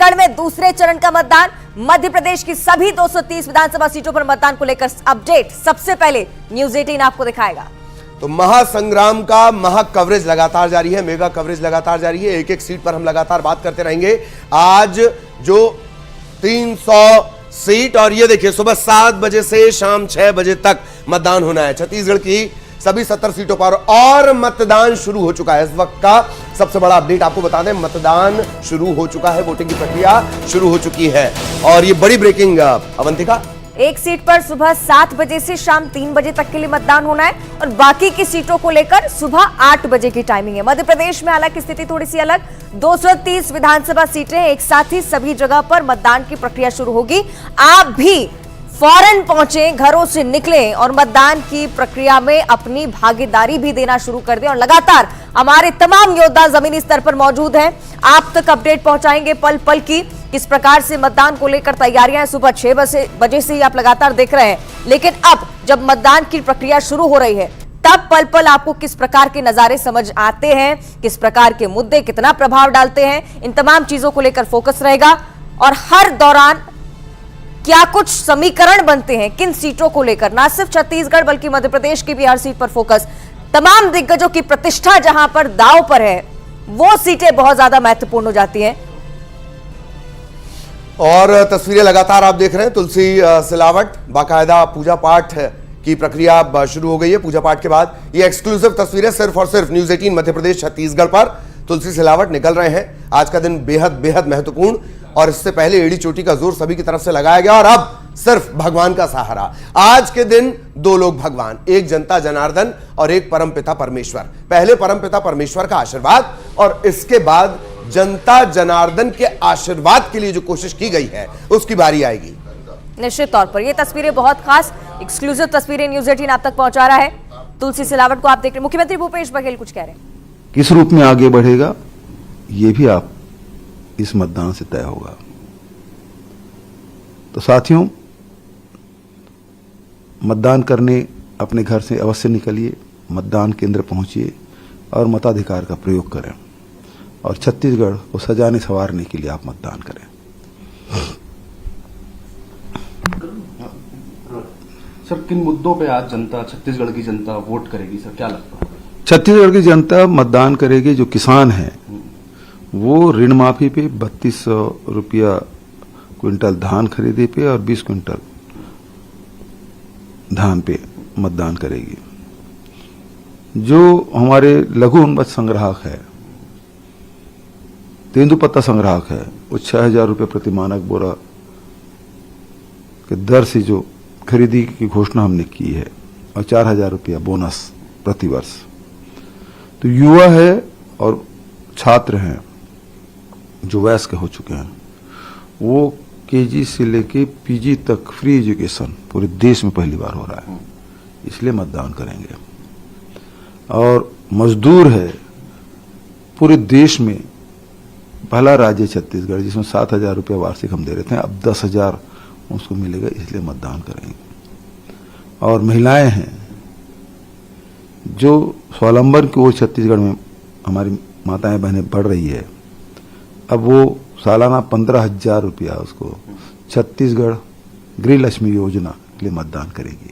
छत्तीसगढ़ में दूसरे चरण का मतदान, मध्य प्रदेश की सभी 230 विधानसभा सीटों पर मतदान को लेकर अपडेट सबसे पहले न्यूज 18 आपको दिखाएगा। तो महासंग्राम का महा कवरेज लगातार जारी है, मेगा कवरेज लगातार जारी है। एक एक सीट पर हम लगातार बात करते रहेंगे। आज जो 300 सीट, और ये देखिए सुबह 7 बजे से शाम 6 बजे तक मतदान होना है छत्तीसगढ़ की सभी 70 सीटों पर, और मतदान शुरू हो चुका है। इस वक्त का सबसे बड़ा अपडेट आपको बता दें, मतदान शुरू हो चुका है, वोटिंग की प्रक्रिया शुरू हो चुकी है। और ये बड़ी ब्रेकिंग अवंतिका, एक सीट पर सुबह 7 बजे से शाम 3 बजे तक के लिए मतदान होना है और बाकी की सीटों को लेकर सुबह 8 बजे की टाइमिंग है। मध्य प्रदेश में हालांकि स्थिति थोड़ी सी अलग, 230 विधानसभा सीटें, एक साथ ही सभी जगह पर मतदान की प्रक्रिया शुरू होगी। आप भी फौरन पहुंचे, घरों से निकलें और मतदान की प्रक्रिया में अपनी भागीदारी भी देना शुरू कर दें। और लगातार हमारे तमाम योद्धा जमीनी स्तर पर मौजूद हैं, आप तक अपडेट पहुंचाएंगे पल पल की, किस प्रकार से मतदान को लेकर तैयारियां हैं। सुबह 6 बजे से ही आप लगातार देख रहे हैं, लेकिन अब जब मतदान की प्रक्रिया शुरू हो रही है तब पल पल आपको किस प्रकार के नजारे समझ आते हैं, किस प्रकार के मुद्दे कितना प्रभाव डालते हैं, इन तमाम चीजों को लेकर फोकस रहेगा। और हर दौरान क्या कुछ समीकरण बनते हैं किन सीटों को लेकर, ना सिर्फ छत्तीसगढ़ बल्कि मध्य प्रदेश की भी हर सीट पर फोकस। तमाम दिग्गजों की प्रतिष्ठा जहां पर दांव पर है, वो सीटें बहुत ज्यादा महत्वपूर्ण हो जाती हैं। और तस्वीरें लगातार आप देख रहे हैं, तुलसी सिलावट, बाकायदा पूजा पाठ की प्रक्रिया शुरू हो गई है। पूजा पाठ के बाद ये एक्सक्लूसिव तस्वीरें सिर्फ और सिर्फ न्यूज 18 मध्य प्रदेश छत्तीसगढ़ पर। तुलसी सिलावट निकल रहे हैं। आज का दिन बेहद बेहद महत्वपूर्ण, और इससे पहले एड़ी चोटी का जोर सभी की तरफ से लगाया गया और अब सिर्फ भगवान का सहारा। आज के दिन 2 लोग भगवान, एक जनता जनार्दन और एक परमपिता परमेश्वर। पहले परमपिता परमेश्वर का आशीर्वाद और इसके बाद जनता जनार्दन के आशीर्वाद के लिए जो कोशिश की गई है उसकी बारी आएगी। निश्चित तौर पर ये तस्वीरें बहुत खास एक्सक्लूसिव तस्वीरें न्यूज 18 आप तक पहुंचा रहा है। तुलसी सिलावट को आप देख रहे हैं। मुख्यमंत्री भूपेश बघेल कुछ कह रहे हैं, किस रूप में आगे बढ़ेगा ये भी आप इस मतदान से तय होगा। तो साथियों, मतदान करने अपने घर से अवश्य निकलिए, मतदान केंद्र पहुंचिए और मताधिकार का प्रयोग करें, और छत्तीसगढ़ को सजाने संवारने के लिए आप मतदान करें। सर, किन मुद्दों पे आज जनता, छत्तीसगढ़ की जनता वोट करेगी सर, क्या लगता है? छत्तीसगढ़ की जनता मतदान करेगी। जो किसान है वो ऋण माफी पे 3200 रुपया क्विंटल धान खरीदे पे और 20 क्विंटल धान पे मतदान करेगी। जो हमारे लघु वनोपज संग्राहक है, तेंदुपत्ता संग्राहक है, वो 6000 रुपये प्रति मानक बोरा के दर से जो खरीदी की घोषणा हमने की है, और 4000 रुपया बोनस प्रति वर्ष। तो युवा है और छात्र हैं जो वयस्क हो चुके हैं, वो केजी से लेके पीजी तक फ्री एजुकेशन पूरे देश में पहली बार हो रहा है, इसलिए मतदान करेंगे। और मजदूर है, पूरे देश में पहला राज्य छत्तीसगढ़ जिसमें 7000 रुपया वार्षिक हम दे रहे थे, अब 10,000 उसको मिलेगा, इसलिए मतदान करेंगे। और महिलाएं हैं जो स्वावलंबन की ओर छत्तीसगढ़ में हमारी माताएं बहनें बढ़ रही है, अब वो सालाना 15,000 रुपया उसको छत्तीसगढ़ गृह लक्ष्मी योजना के लिए मतदान करेगी।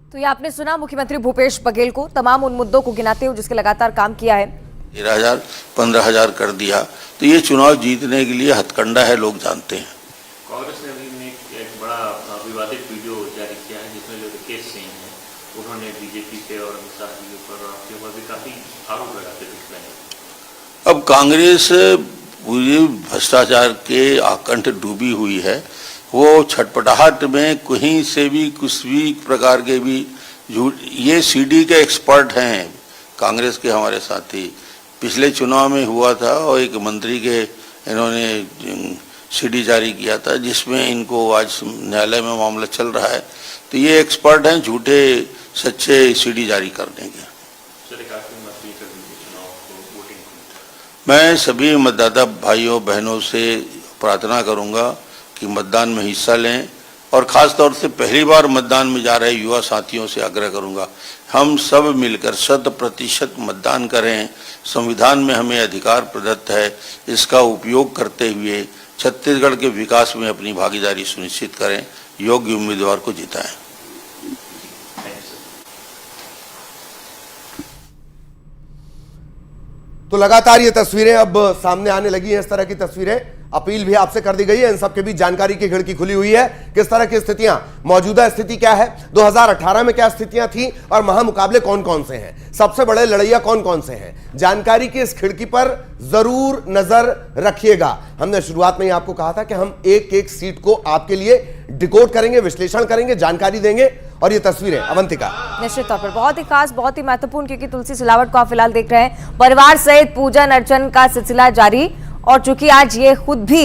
तो ये आपने सुना मुख्यमंत्री भूपेश बघेल को, तमाम उन मुद्दों को गिनाते हुए जिसके लगातार काम किया है। 13,000 15,000 कर दिया, तो ये चुनाव जीतने के लिए हथकंडा है, लोग जानते हैं। कांग्रेस ने अभी एक बड़ा विवादित वीडियो जारी किया है जिसमें जो केस सिंह है उन्होंने बीजेपी पे और अमित शाह जी पर और आपके ऊपर भी काफी आरोप लगाते दिख रहे हैं। अब कांग्रेस पूरी भ्रष्टाचार के आकंठ डूबी हुई है। वो छटपटाहट में कहीं से भी कुछ भी प्रकार के भी झूठ, ये सीडी के एक्सपर्ट हैं कांग्रेस के हमारे साथी। पिछले चुनाव में हुआ था और एक मंत्री के इन्होंने सीडी जारी किया था जिसमें इनको आज न्यायालय में मामला चल रहा है। तो ये एक्सपर्ट हैं झूठे सच्चे सीडी जारी करने के। मैं सभी मतदाता भाइयों बहनों से प्रार्थना करूंगा कि मतदान में हिस्सा लें और ख़ास तौर से पहली बार मतदान में जा रहे युवा साथियों से आग्रह करूंगा, हम सब मिलकर 100% मतदान करें। संविधान में हमें अधिकार प्रदत्त है, इसका उपयोग करते हुए छत्तीसगढ़ के विकास में अपनी भागीदारी सुनिश्चित करें, योग्य उम्मीदवार को जिताएं। तो लगातार ये तस्वीरें अब सामने आने लगी हैं, इस तरह की तस्वीरें। अपील भी आपसे कर दी गई है, इन सबके बीच जानकारी की खिड़की खुली हुई है। किस तरह की स्थितियां, मौजूदा स्थिति क्या है, 2018 में क्या स्थितियां थी और महामुकाबले कौन कौन से हैं, सबसे बड़े लड़ैया कौन कौन से हैं, जानकारी की इस खिड़की पर जरूर नजर रखिएगा। हमने शुरुआत में ही आपको कहा था कि हम एक एक सीट को आपके लिए डिकोड करेंगे, विश्लेषण करेंगे, जानकारी देंगे। और ये तस्वीरें अवंतिका निश्चित तौर पर बहुत ही खास, बहुत ही महत्वपूर्ण, क्योंकि तुलसी सिलावट को आप फिलहाल देख रहे हैं, परिवार सहित पूजन अर्चन का सिलसिला जारी। और चूंकि आज ये खुद भी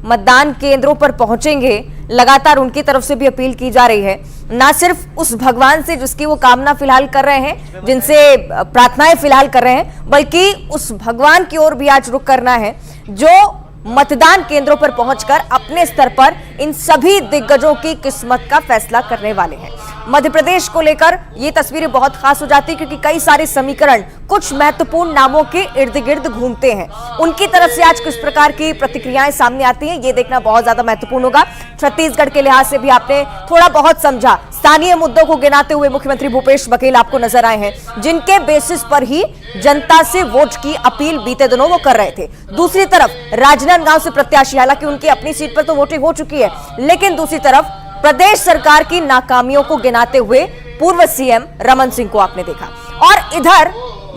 मतदान केंद्रों पर पहुंचेंगे, लगातार उनकी तरफ से भी अपील की जा रही है, ना सिर्फ उस भगवान से जिसकी वो कामना फिलहाल कर रहे हैं, जिनसे प्रार्थनाएं फिलहाल कर रहे हैं, बल्कि उस भगवान की ओर भी आज रुख करना है जो मतदान केंद्रों पर पहुंचकर अपने स्तर पर इन सभी दिग्गजों की किस्मत का फैसला करने वाले हैं। मध्य प्रदेश को लेकर ये तस्वीरें बहुत खास हो जाती है, क्योंकि कई सारे समीकरण कुछ महत्वपूर्ण नामों के इर्द गिर्द घूमते हैं। उनकी तरफ से आज किस प्रकार की प्रतिक्रियाएं सामने आती हैं, ये देखना बहुत ज्यादा महत्वपूर्ण होगा। छत्तीसगढ़ के लिहाज से भी आपने थोड़ा बहुत समझा, स्थानीय मुद्दों को गिनाते हुए मुख्यमंत्री भूपेश बघेल आपको नजर आए हैं, जिनके बेसिस पर ही जनता से वोट की अपील बीते दिनों वो कर रहे थे। दूसरी तरफ राजनांदगांव से प्रत्याशी, हालांकि उनकी अपनी सीट पर तो वोटिंग हो चुकी है, लेकिन दूसरी तरफ प्रदेश सरकार की नाकामियों को गिनाते हुए पूर्व सीएम रमन सिंह को आपने देखा। और इधर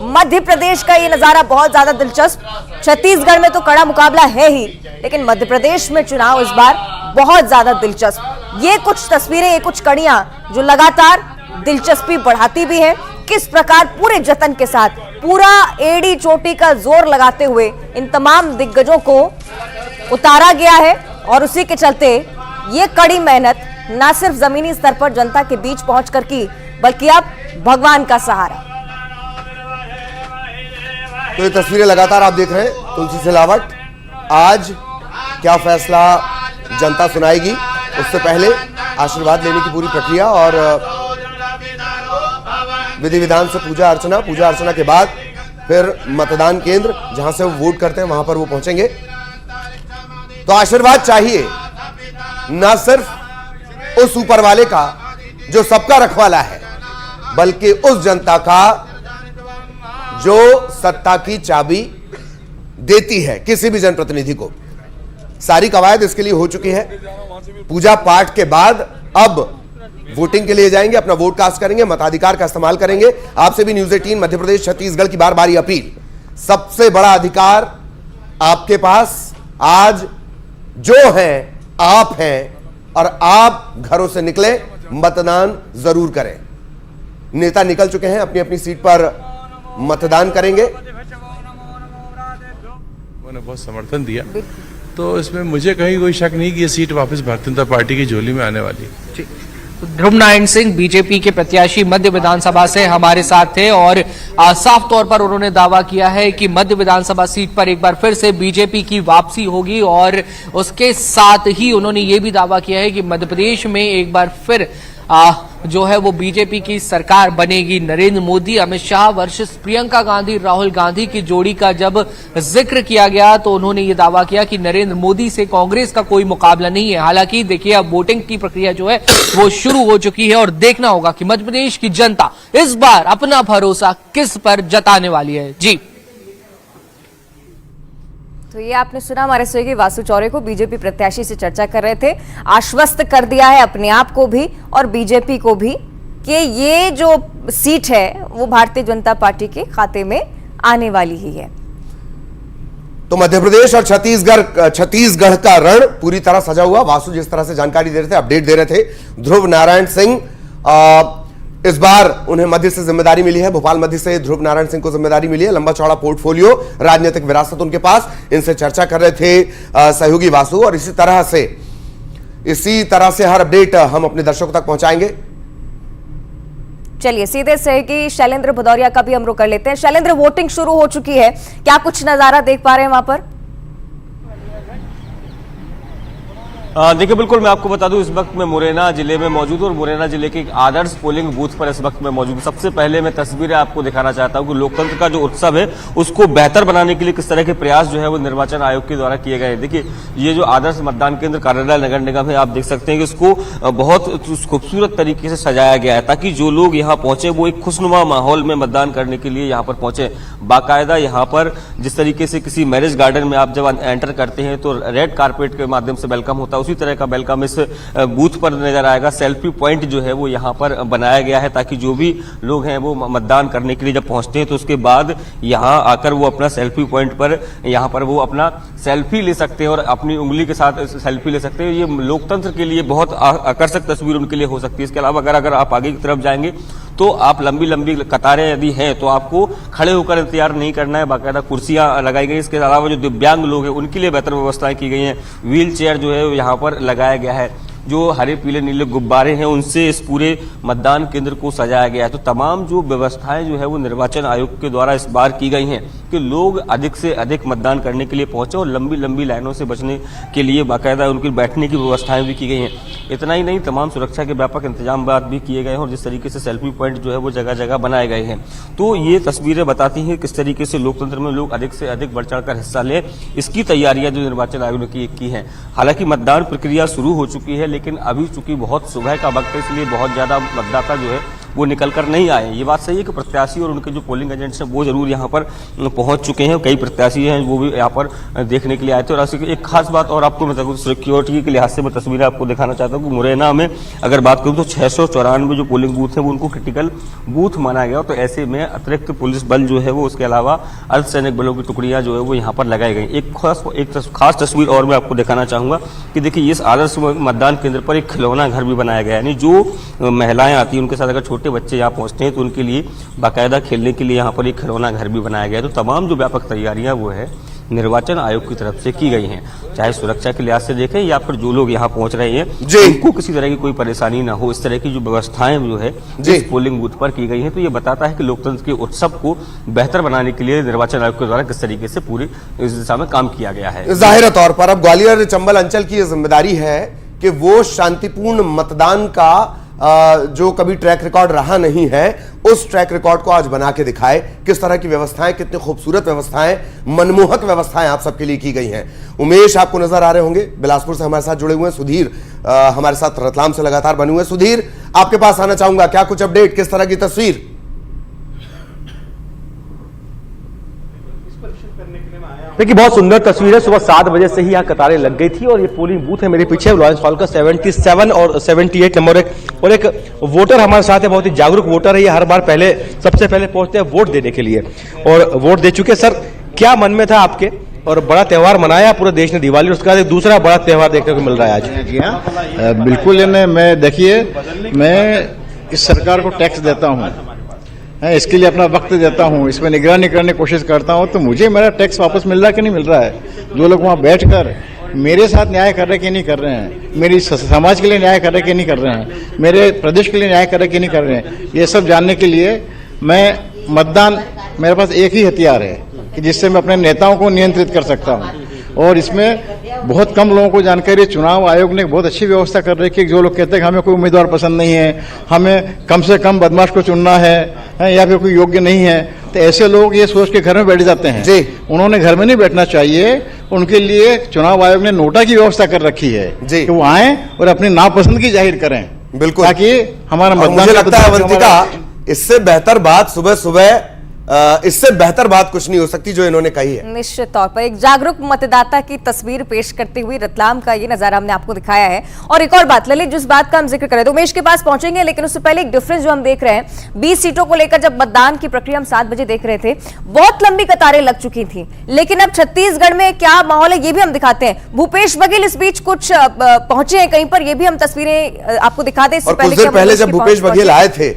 मध्य प्रदेश का ये नजारा बहुत ज्यादा दिलचस्प, छत्तीसगढ़ में तो कड़ा मुकाबला है ही, लेकिन मध्य प्रदेश में चुनाव इस बार बहुत ज्यादा दिलचस्प। ये कुछ तस्वीरें, ये कुछ कड़ियां जो लगातार दिलचस्पी बढ़ाती भी है। किस प्रकार पूरे जतन के साथ, पूरा एड़ी चोटी का जोर लगाते हुए इन तमाम दिग्गजों को उतारा गया है, और उसी के चलते ये कड़ी मेहनत ना सिर्फ जमीनी स्तर पर जनता के बीच पहुंचकर की, बल्कि अब भगवान का सहारा। तो ये तस्वीरें लगातार आप देख रहे हैं। तुलसी सिलावट, आज क्या फैसला जनता सुनाएगी, उससे पहले आशीर्वाद लेने की पूरी प्रक्रिया और विधि विधान से पूजा अर्चना के बाद फिर मतदान केंद्र जहां से वो वोट करते हैं वहां पर वो पहुंचेंगे। तो आशीर्वाद चाहिए ना सिर्फ उस ऊपर वाले का जो सबका रखवाला है, बल्कि उस जनता का जो सत्ता की चाबी देती है किसी भी जनप्रतिनिधि को। सारी कवायद इसके लिए हो चुकी है। पूजा पाठ के बाद अब वोटिंग के लिए जाएंगे, अपना वोट कास्ट करेंगे, मताधिकार का इस्तेमाल करेंगे। आपसे भी न्यूज़ 18 मध्य प्रदेश छत्तीसगढ़ की बार बार अपील, सबसे बड़ा अधिकार आपके पास आज जो है आप हैं, और आप घरों से निकले, मतदान जरूर करें। नेता निकल चुके हैं, अपनी अपनी सीट पर मतदान करेंगे। उन्होंने बहुत समर्थन दिया, तो इसमें मुझे कहीं कोई शक नहीं कि ये सीट वापस भारतीय जनता पार्टी की झोली में आने वाली है। ध्रुव नारायण सिंह बीजेपी के प्रत्याशी मध्य विधानसभा से हमारे साथ थे, और साफ तौर पर उन्होंने दावा किया है कि मध्य विधानसभा सीट पर एक बार फिर से बीजेपी की वापसी होगी। और उसके साथ ही उन्होंने ये भी दावा किया है कि मध्य प्रदेश में एक बार फिर जो है वो बीजेपी की सरकार बनेगी। नरेंद्र मोदी, अमित शाह वर्सेस प्रियंका गांधी, राहुल गांधी की जोड़ी का जब जिक्र किया गया तो उन्होंने ये दावा किया कि नरेंद्र मोदी से कांग्रेस का कोई मुकाबला नहीं है। हालांकि देखिए, अब वोटिंग की प्रक्रिया जो है वो शुरू हो चुकी है, और देखना होगा कि मध्य प्रदेश की जनता इस बार अपना भरोसा किस पर जताने वाली है। जी, तो ये आपने सुना हमारे सहयोगी वासु चौरे को, बीजेपी प्रत्याशी से चर्चा कर रहे थे। आश्वस्त कर दिया है अपने आप को भी और बीजेपी को भी कि ये जो सीट है वो भारतीय जनता पार्टी के खाते में आने वाली ही है। तो मध्य प्रदेश और छत्तीसगढ़ का रण पूरी तरह सजा हुआ। वासु जिस तरह से जानकारी दे रहे थे, अपडेट दे रहे थे, ध्रुव नारायण सिंह इस बार उन्हें मध्य से जिम्मेदारी मिली है, भोपाल मध्य से ध्रुव नारायण सिंह को जिम्मेदारी मिली है। लंबा चौड़ा पोर्टफोलियो, राजनीतिक विरासत उनके पास, इनसे चर्चा कर रहे थे सहयोगी वासु। और इसी तरह से हर अपडेट हम अपने दर्शकों तक पहुंचाएंगे। चलिए सीधे सहयोगी शैलेंद्र भदौरिया का भी हम रुख कर लेते हैं। शैलेंद्र, वोटिंग शुरू हो चुकी है, क्या कुछ नजारा देख पा रहे हैं वहां पर? देखिए बिल्कुल मैं आपको बता दूं, इस वक्त मैं मुरैना जिले में मौजूद हूं और मुरैना जिले के एक आदर्श पोलिंग बूथ पर इस वक्त मैं मौजूद हूं। सबसे पहले मैं तस्वीरें आपको दिखाना चाहता हूं कि लोकतंत्र का जो उत्सव है उसको बेहतर बनाने के लिए किस तरह के प्रयास जो है वो निर्वाचन आयोग के द्वारा किए गए हैं। देखिए ये जो आदर्श मतदान केंद्र कार्यालय नगर निगम है, आप देख सकते हैं कि इसको बहुत खूबसूरत तरीके से सजाया गया है ताकि जो लोग यहाँ पहुंचे वो एक खुशनुमा माहौल में मतदान करने के लिए यहाँ पर पहुंचे। बाकायदा यहाँ पर जिस तरीके से किसी मैरिज गार्डन में आप जब एंटर करते हैं तो रेड कारपेट के माध्यम से वेलकम होता है, उसी तरह का वेलकम इस बूथ पर नजर आएगा। सेल्फी पॉइंट जो है वो यहाँ पर बनाया गया है ताकि जो भी लोग हैं वो मतदान करने के लिए जब पहुंचते हैं तो उसके बाद यहाँ आकर वो अपना सेल्फी पॉइंट पर यहाँ पर वो अपना सेल्फी ले सकते हैं और अपनी उंगली के साथ सेल्फी ले सकते हैं। ये लोकतंत्र के लिए बहुत आकर्षक तस्वीर उनके लिए हो सकती है। इसके अलावा अगर आप आगे की तरफ जाएंगे तो आप लंबी लंबी कतारें यदि हैं तो आपको खड़े होकर इंतजार नहीं करना है, बाकायदा कुर्सियां लगाई गई। इसके अलावा जो दिव्यांग लोग हैं उनके लिए बेहतर व्यवस्थाएं की गई हैं। व्हील चेयर जो है यहाँ पर लगाया गया है, जो हरे पीले नीले गुब्बारे हैं उनसे इस पूरे मतदान केंद्र को सजाया गया है। तो तमाम जो व्यवस्थाएं जो है वो निर्वाचन आयोग के द्वारा इस बार की गई हैं कि लोग अधिक से अधिक मतदान करने के लिए पहुंचे और लंबी लंबी लाइनों से बचने के लिए बाकायदा उनकी बैठने की व्यवस्थाएं भी की गई हैं। इतना ही नहीं, तमाम सुरक्षा के व्यापक इंतजाम भी किए गए हैं और जिस तरीके से सेल्फी पॉइंट जो है वो जगह जगह बनाए गए हैं। तो ये तस्वीरें बताती हैं किस तरीके से लोकतंत्र में लोग अधिक से अधिक बढ़ चढ़कर हिस्सा लें। इसकी तैयारियां जो निर्वाचन आयोग ने की हैं। हालांकि मतदान प्रक्रिया शुरू हो चुकी है लेकिन अभी चूंकि बहुत सुबह का वक्त है इसलिए बहुत ज्यादा मतदाता जो है वो निकल कर नहीं आए। ये बात सही है कि प्रत्याशी और उनके जो पोलिंग एजेंट्स हैं वो जरूर यहाँ पर पहुंच चुके हैं। कई प्रत्याशी हैं वो भी यहाँ पर देखने के लिए आए थे। और एक खास बात और आपको मैं सिक्योरिटी के लिहाज से मैं तस्वीरें आपको दिखाना चाहता हूँ कि मुरैना में अगर बात करूँ तो 694 जो पोलिंग बूथ है वो उनको क्रिटिकल बूथ माना गया। तो ऐसे में अतिरिक्त पुलिस बल जो है वो उसके अलावा अर्धसैनिक बलों की टुकड़ियां जो है वो यहाँ पर लगाई गई। एक खास तस्वीर और मैं आपको दिखाना चाहूंगा कि देखिए इस आदर्श मतदान केंद्र पर एक खिलौना घर भी बनाया गया है। यानी जो महिलाएं आती हैं उनके साथ अगर छोटे बच्चे यहाँ पहुंचते हैं तो उनके लिए बाकायदा खेलने के लिए यहाँ पर एक खिलौना घर भी बनाया गया है। तो तमाम जो व्यापक तैयारियां वो है निर्वाचन आयोग की तरफ से की गई हैं, चाहे सुरक्षा के लिहाज से देखें या फिर जो लोग यहाँ पहुंच रहे हैं उनको किसी तरह की कोई परेशानी ना हो, इस तरह की जो व्यवस्थाएं जो है इस पोलिंग बूथ पर की गई हैं। तो ये बताता है कि लोकतंत्र के उत्सव को बेहतर बनाने के लिए निर्वाचन आयोग के द्वारा किस तरीके से पूरी इस दिशा में काम किया गया है। जाहिर तौर पर अब ग्वालियर चंबल अंचल की जिम्मेदारी है कि वो शांतिपूर्ण मतदान का जो कभी ट्रैक रिकॉर्ड रहा नहीं है उस ट्रैक रिकॉर्ड को आज बना के दिखाए। किस तरह की व्यवस्थाएं, कितनी खूबसूरत व्यवस्थाएं, मनमोहक व्यवस्थाएं आप सबके लिए की गई हैं। उमेश आपको नजर आ रहे होंगे, बिलासपुर से हमारे साथ जुड़े हुए हैं। सुधीर हमारे साथ रतलाम से लगातार बने हुए। सुधीर, आपके पास आना चाहूंगा, क्या कुछ अपडेट, किस तरह की तस्वीर? देखिए बहुत सुंदर तस्वीर है। सुबह 7 बजे से ही यहाँ कतारें लग गई थी और ये पोलिंग बूथ है मेरे पीछे लॉरेंस हॉल का 77 और 78 नंबर और एक वोटर हमारे साथ है, बहुत ही जागरूक वोटर है। ये हर बार सबसे पहले पहुंचते हैं वोट देने के लिए और वोट दे चुके। सर क्या मन में था आपके? और बड़ा त्यौहार मनाया पूरे देश ने दिवाली, उसके बाद एक दूसरा बड़ा त्यौहार देखने को मिल रहा है आज। जी हाँ, बिल्कुल। मैं देखिए, मैं इस सरकार को टैक्स देता हूँ, इसके लिए अपना वक्त देता हूँ, इसमें निगरानी करने की कोशिश करता हूँ, तो मुझे मेरा टैक्स वापस मिल रहा है कि नहीं मिल रहा है? जो लोग वहाँ बैठकर मेरे साथ न्याय कर रहे कि नहीं कर रहे हैं, मेरी समाज के लिए न्याय कर रहे कि नहीं कर रहे हैं, मेरे प्रदेश के लिए न्याय कर रहे कि नहीं कर रहे हैं, ये सब जानने के लिए मैं मतदान, मेरे पास एक ही हथियार है कि जिससे मैं अपने नेताओं को नियंत्रित कर सकता हूँ। और इसमें बहुत कम लोगों को जानकारी। चुनाव आयोग ने बहुत अच्छी व्यवस्था कर रही है। जो लोग कहते हैं कि हमें कोई उम्मीदवार पसंद नहीं है, हमें कम से कम बदमाश को चुनना है या फिर कोई योग्य नहीं है, तो ऐसे लोग ये सोच के घर में बैठ जाते हैं। जी, उन्होंने घर में नहीं बैठना चाहिए। उनके लिए चुनाव आयोग ने नोटा की व्यवस्था कर रखी है कि वो आए और अपनी नापसंदगी जाहिर करें। बिल्कुल, ताकि हमारा मतदान, मुझे लगता है अवंतिका, इससे बेहतर बात सुबह इससे बेहतर बात कुछ नहीं हो सकती जो इन्होंने कही है। निश्चित तौर पर एक जागरूक मतदाता की तस्वीर पेश करते हुए रतलाम का ये नजारा हमने आपको दिखाया है। और एक और बात ललित, जिस बात का हम जिक्र करें तो उमेश के पास पहुंचेंगे, लेकिन उससे पहले एक डिफरेंस जो हम देख रहे हैं 20 सीटों को लेकर जब मतदान की प्रक्रिया हम 7 बजे देख रहे थे बहुत लंबी कतारें लग चुकी थी, लेकिन अब छत्तीसगढ़ में क्या माहौल है ये भी हम दिखाते हैं। भूपेश बघेल इस बीच कुछ पहुंचे हैं कहीं पर, ये भी हम तस्वीरें आपको दिखा दें। पहले जब भूपेश बघेल आए थे